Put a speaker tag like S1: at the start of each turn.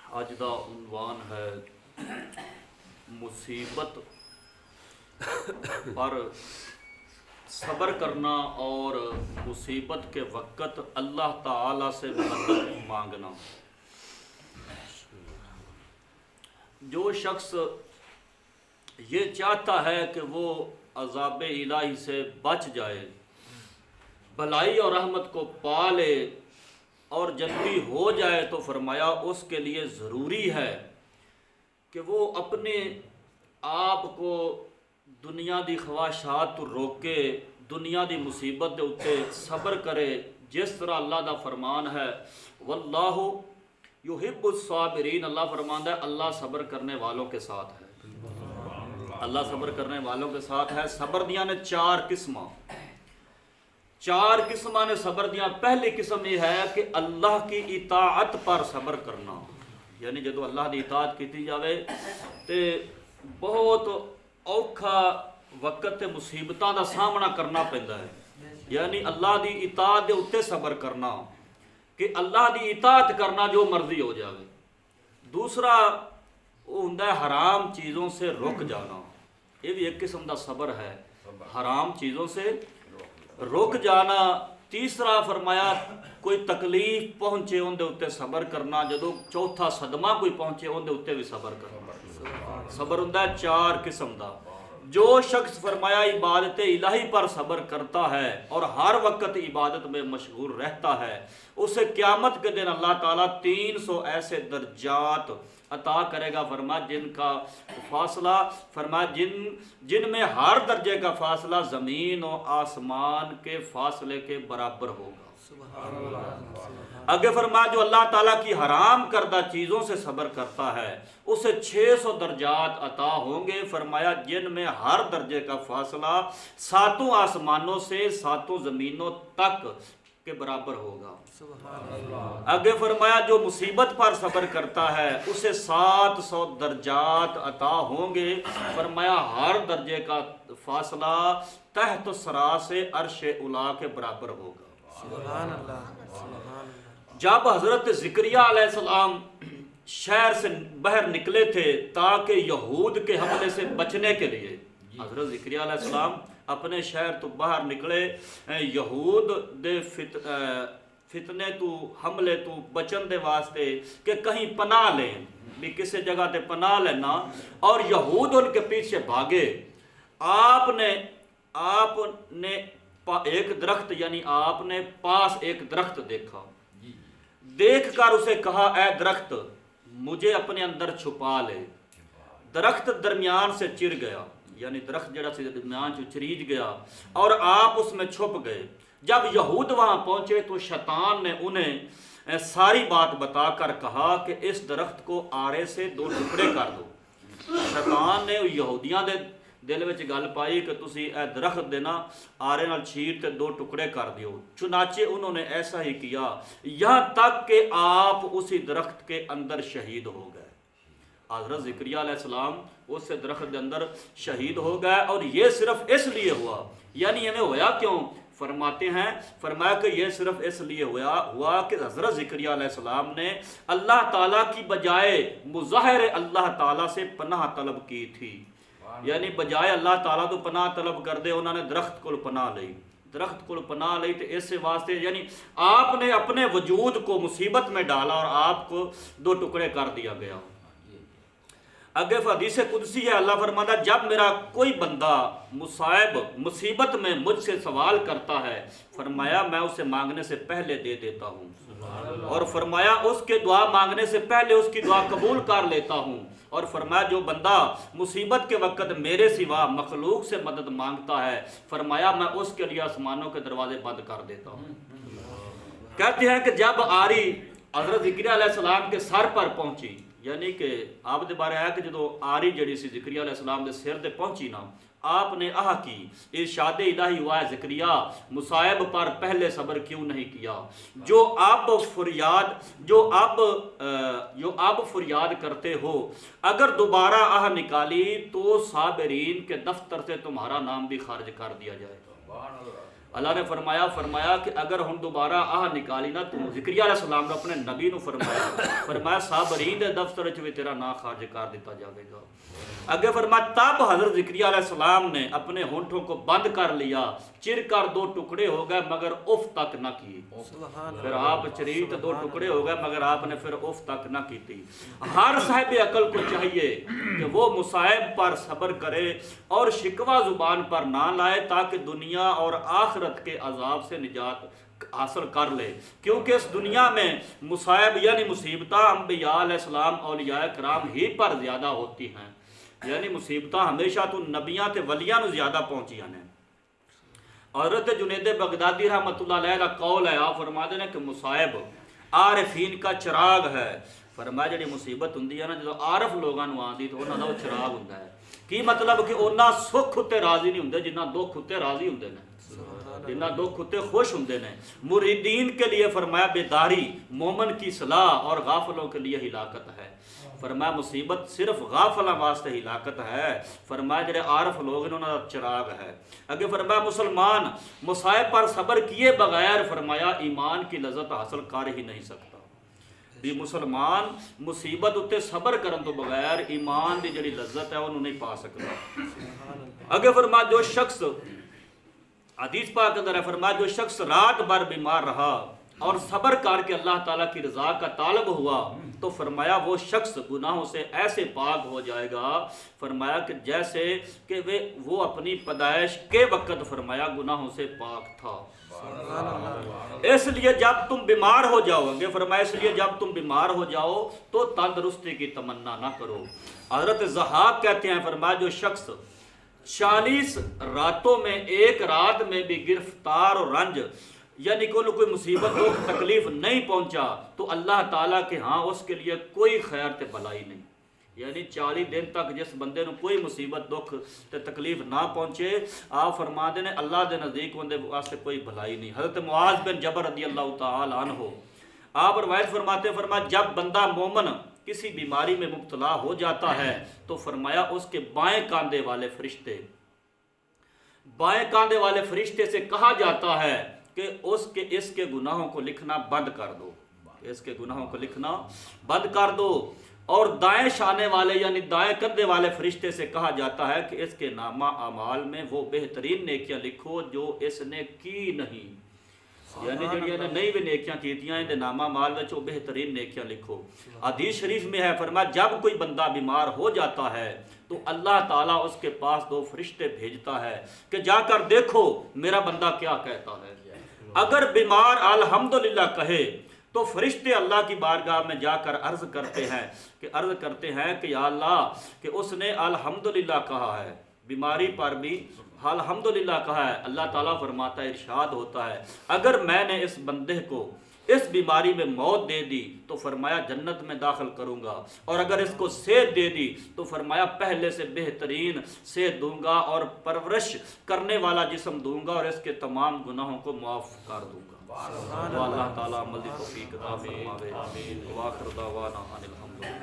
S1: اج دا عنوان ہے مصیبت پر صبر کرنا اور مصیبت کے وقت اللہ تعالی سے مدد مانگنا۔ جو شخص یہ چاہتا ہے کہ وہ عذاب الہی سے بچ جائے، بھلائی اور رحمت کو پا لے اور جنتی ہو جائے، تو فرمایا اس کے لیے ضروری ہے کہ وہ اپنے آپ کو دنیا دی خواہشات تو روکے، دنیا دی مصیبت دے اتے صبر کرے، جس طرح اللہ دا فرمان ہے واللہ یحب الصابرین۔ اللہ فرماندا ہے اللہ صبر کرنے والوں کے ساتھ ہے، اللہ صبر کرنے والوں کے ساتھ ہے۔ صبر دیاں نے چار قسماں نے صبر دیاں۔ پہلی قسم یہ ہے کہ اللہ کی اطاعت پر صبر کرنا، یعنی جدو اللہ دی اطاعت کیتی جاوے تے بہت اوکھا وقت تے مصیبتاں دا سامنا کرنا پیندا ہے، یعنی اللہ دی اطاعت دے اتے صبر کرنا کہ اللہ دی اطاعت کرنا جو مرضی ہو جاوے۔ دوسرا وہ ہوندا ہے حرام چیزوں سے رک جانا، یہ بھی ایک قسم دا صبر ہے، حرام چیزوں سے رک جانا۔ تیسرا فرمایا کوئی تکلیف پہنچے ان دے اتے صبر کرنا، جدو چوتھا صدمہ کوئی پہنچے ان دے اتے بھی صبر کرنا۔ صبر ہوندا ہے چار قسم دا۔ جو شخص فرمایا عبادت الہی پر صبر کرتا ہے اور ہر وقت عبادت میں مشغول رہتا ہے، اسے قیامت کے دن اللہ تعالیٰ 300 ایسے درجات عطا کرے گا، فرمایا جن کا فاصلہ جن میں ہر درجے کا فاصلہ زمین و آسمان کے فاصلے کے برابر ہوگا۔ آگے فرمایا جو اللہ تعالیٰ کی حرام کردہ چیزوں سے صبر کرتا ہے اسے 600 درجات عطا ہوں گے، فرمایا جن میں ہر درجے کا فاصلہ 7 آسمانوں سے 7 زمینوں تک کے برابر ہوگا۔ آگے فرمایا جو مصیبت پر صبر کرتا ہے اسے 700 درجات عطا ہوں گے، فرمایا ہر درجے کا فاصلہ تحت الثری سے عرش اولی کے برابر ہوگا۔
S2: سبحان اللہ۔
S1: جب حضرت زکریا علیہ السلام شہر سے باہر نکلے تھے تاکہ یہود کے حملے سے بچنے کے لیے، حضرت زکریا علیہ السلام اپنے شہر تو باہر نکلے یہود دے فتنے تو حملے تو بچن دے واسطے کہ کہیں پناہ لیں، بھی کسی جگہ تے پناہ لینا، اور یہود ان کے پیچھے بھاگے۔ آپ نے ایک درخت، یعنی آپ نے پاس ایک درخت دیکھا، دیکھ کر اسے کہا اے درخت مجھے اپنے اندر چھپا لے۔ درخت درمیان سے چر گیا، یعنی درخت جڑا سے درمیان سے چریج گیا اور آپ اس میں چھپ گئے۔ جب یہود وہاں پہنچے تو شیطان نے انہیں ساری بات بتا کر کہا کہ اس درخت کو آرے سے 2 ٹکڑے کر دو۔ شیطان نے یہودیاں دے دل وچ گل پائی کہ تسی اے درخت دینا آرے نال چھیر تے 2 ٹکڑے کر دیو۔ چنانچہ انہوں نے ایسا ہی کیا، یہاں تک کہ آپ اسی درخت کے اندر شہید ہو گئے۔ حضرت زکریا علیہ السلام اس درخت کے اندر شہید ہو گئے، اور یہ صرف اس لیے ہوا، یعنی ہمیں ہویا کیوں؟ فرماتے ہیں، فرمایا کہ یہ صرف اس لیے ہوا کہ حضرت زکریا علیہ السلام نے اللہ تعالیٰ کی بجائے مظاہر اللہ تعالیٰ سے پناہ طلب کی تھی، یعنی بجائے اللہ تعالیٰ تو پناہ طلب کر دے انہوں نے درخت کو پناہ لئی، درخت کو پناہ لئی، تو اس واسطے یعنی آپ نے اپنے وجود کو مصیبت میں ڈالا اور آپ کو 2 ٹکڑے کر دیا گیا۔ آگے حدیث قدسی ہے، اللہ فرماتا ہے جب میرا کوئی بندہ مصیبت میں مجھ سے سوال کرتا ہے، فرمایا میں اسے مانگنے سے پہلے دے دیتا ہوں، اور فرمایا اس کے دعا مانگنے سے پہلے اس کی دعا قبول کر لیتا ہوں، اور فرمایا جو بندہ مصیبت کے وقت میرے سوا مخلوق سے مدد مانگتا ہے، فرمایا میں اس کے لیے آسمانوں کے دروازے بند کر دیتا ہوں۔ کہتے ہیں کہ جب آری حضرت زکریا علیہ السلام کے سر پر پہنچی، یعنی کہ آپ دے بارے ہے کہ جدو آری جڑی سی زکریا علیہ السلام دے سر دے پہنچی نا، آپ نے کی ارشاد الہی ہوا ہے زکریا مصائب پر پہلے صبر کیوں نہیں کیا؟ جو اب فریاد کرتے ہو، اگر دوبارہ نکالی تو صابرین کے دفتر سے تمہارا نام بھی خارج کر دیا جائے گا۔ اللہ نے فرمایا کہ اگر ہن دوبارہ آہ نکالی نا تو ذکریہ علیہ السلام نے اپنے نبی نو فرمایا صابرین دے دفتر وچ بھی تیرا نام خارج کر دیتا جاوے گا. اگے فرمایا تب حضرت ذکریہ علیہ السلام نے اپنے ہونٹوں کو بند کر لیا, چر کر 2 ٹکڑے ہو گئے مگر اف تک نہ کی. پھر آپ چریت 2 ٹکڑے ہو گئے مگر آپ نے پھر اف تک نہ کی تھی. ہر صاحب عقل کو چاہیے کہ وہ مصائب پر صبر کرے اور شکوہ زبان پر نہ لائے تاکہ دنیا اور آخرت کے عذاب سے نجات حاصل کر لے, کیونکہ اس دنیا میں مصائب یعنی مصیبتاں انبیاء علیہ السلام اولیاء کرام ہی پر زیادہ ہوتی ہیں. یعنی مصیبتاں ہمیشہ تو نبیاں تے ولیاں نو زیادہ پہنچیاں نے. حضرت جنید بغدادی رحمۃ اللہ علیہ کا قول ہے, آپ فرماتے ہیں کہ مصائب عارفین کا چراغ ہے. فرمایا جڑی مصیبت ہوندی ہے نا جدوں عارف لوگاں نو آندی تو انہاں دا وہ چراغ ہوندا ہے. کی مطلب کہ انہاں سکھ تے راضی نہیں ہوندے جنہ دکھ تے راضی ہوندے نے, جنہ دکھ تے خوش ہوندے نے. مریدین کے لیے فرمایا بیداری مومن کی صلاح اور غافلوں کے لیے ہلاکت ہے. فرمایا مصیبت صرف غافلہ واسطے ہلاکت ہے. فرمایا جڑے عارف لوگ انہوں نے چراغ ہے. اگے فرمایا مسلمان مصائب پر صبر کیے بغیر فرمایا ایمان کی لذت حاصل کر ہی نہیں سکتا. بھی مسلمان مصیبت اتے صبر کرن تو بغیر ایمان دی جڑی لذت ہے انہوں نہیں پا سکتا. اگے فرمایا جو شخص حدیث پاک اندر ہے, فرمایا جو شخص رات بھر بیمار رہا اور صبر کر کے اللہ تعالیٰ کی رضا کا طالب ہوا تو فرمایا وہ شخص گناہوں سے ایسے پاک ہو جائے گا فرمایا کہ جیسے کہ وہ اپنی پیدائش کے وقت فرمایا گناہوں سے پاک تھا. اس لیے جب تم بیمار ہو جاؤ گے فرمایا اس لیے جب تم بیمار ہو جاؤ تو تندرستی کی تمنا نہ کرو. حضرت ضحاک کہتے ہیں فرمایا جو شخص 40 راتوں میں ایک رات میں بھی گرفتار اور رنج یعنی کوئی مصیبت کو تکلیف نہیں پہنچا تو اللہ تعالیٰ کے ہاں اس کے لیے کوئی خیر تے بھلائی نہیں. یعنی 40 دن تک جس بندے نو کوئی مصیبت دکھ تے تکلیف نہ پہنچے آپ فرما دے نے اللہ دے نزدیک بندے واسطے کوئی بھلائی نہیں. حضرت معاذ بن جبل رضی اللہ تعالی عنہ آپ روایت فرماتے ہیں فرمایا جب بندہ مومن کسی بیماری میں مبتلا ہو جاتا ہے تو فرمایا اس کے بائیں کاندھے والے فرشتے سے کہا جاتا ہے کہ اس کے گناہوں کو لکھنا بند کر دو, اس کے گناہوں کو لکھنا بند کر دو. اور دائیں شانے والے یعنی دائیں کندھے والے فرشتے سے کہا جاتا ہے کہ اس کے نامہ اعمال میں وہ بہترین نیکیاں لکھو جو اس نے کی نہیں. یعنی جڑیاں نے نہیں بھی نیکیاں کیتیاں ان دے نامہ اعمال وچ وہ بہترین نیکیاں لکھو. حدیث شریف میں ہے فرمایا جب کوئی بندہ بیمار ہو جاتا ہے تو اللہ تعالیٰ اس کے پاس 2 فرشتے بھیجتا ہے کہ جا کر دیکھو میرا بندہ کیا کہتا ہے. اگر بیمار الحمدللہ کہے تو فرشتے اللہ کی بارگاہ میں جا کر عرض کرتے ہیں کہ یا اللہ کہ اس نے الحمدللہ کہا ہے, بیماری پر بھی الحمدللہ کہا ہے. اللہ تعالیٰ فرماتا ہے ارشاد ہوتا ہے اگر میں نے اس بندے کو اس بیماری میں موت دے دی تو فرمایا جنت میں داخل کروں گا, اور اگر اس کو صحت دے دی تو فرمایا پہلے سے بہترین صحت دوں گا اور پرورش کرنے والا جسم دوں گا اور اس کے تمام گناہوں کو معاف کر دوں گا. اللہ تعالیٰ عمل کی توفیق عطا فرماوے. آمین. وآخر دعوانا ان الحمدللہ.